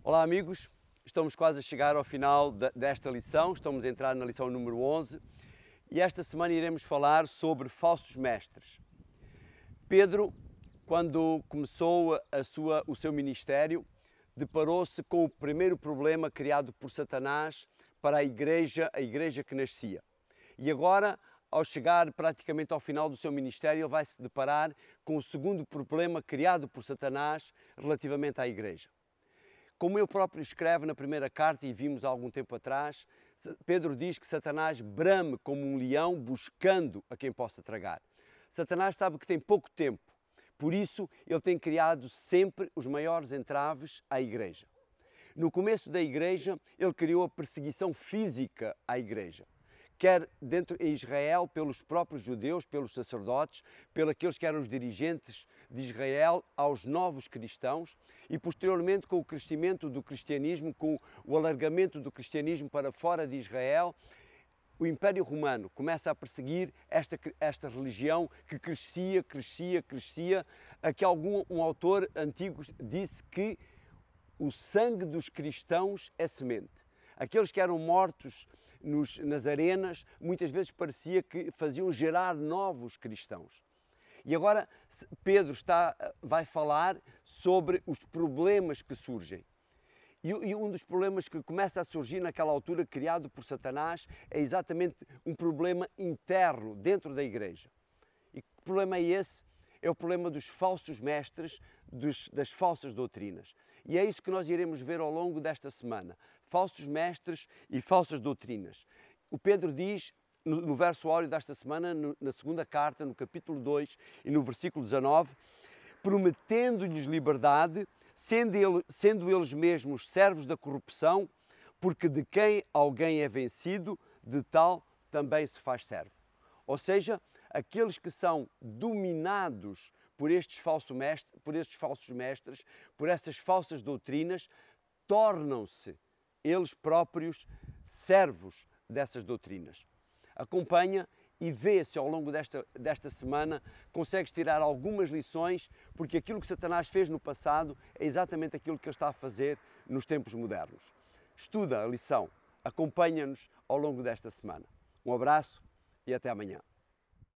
Olá amigos, estamos quase a chegar ao final desta lição, estamos a entrar na lição número 11 e esta semana iremos falar sobre falsos mestres. Pedro, quando começou o seu ministério, deparou-se com o primeiro problema criado por Satanás para a igreja que nascia. E agora, ao chegar praticamente ao final do seu ministério, ele vai se deparar com o segundo problema criado por Satanás relativamente à igreja. Como ele próprio escreve na primeira carta, e vimos há algum tempo atrás, Pedro diz que Satanás brame como um leão buscando a quem possa tragar. Satanás sabe que tem pouco tempo, por isso ele tem criado sempre os maiores entraves à igreja. No começo da igreja, ele criou a perseguição física à igreja, quer dentro em Israel, pelos próprios judeus, pelos sacerdotes, pelos aqueles que eram os dirigentes de Israel, aos novos cristãos, e posteriormente com o crescimento do cristianismo, com o alargamento do cristianismo para fora de Israel, o Império Romano começa a perseguir esta religião que crescia, a que um autor antigo disse que o sangue dos cristãos é semente. Aqueles que eram mortos nas arenas, muitas vezes parecia que faziam gerar novos cristãos. E agora Pedro vai falar sobre os problemas que surgem. E um dos problemas que começa a surgir naquela altura, criado por Satanás, é exatamente um problema interno dentro da igreja. E que problema é esse? É o problema dos falsos mestres, das falsas doutrinas. E é isso que nós iremos ver ao longo desta semana. Falsos mestres e falsas doutrinas. O Pedro diz, no verso áureo desta semana, na segunda carta, no capítulo 2 e no versículo 19, prometendo-lhes liberdade, sendo eles mesmos servos da corrupção, porque de quem alguém é vencido, de tal também se faz servo. Ou seja, aqueles que são dominados por estes falsos mestres, por essas falsas doutrinas, tornam-se eles próprios servos dessas doutrinas. Acompanha e vê se ao longo desta semana consegues tirar algumas lições, porque aquilo que Satanás fez no passado é exatamente aquilo que ele está a fazer nos tempos modernos. Estuda a lição, acompanha-nos ao longo desta semana. Um abraço e até amanhã.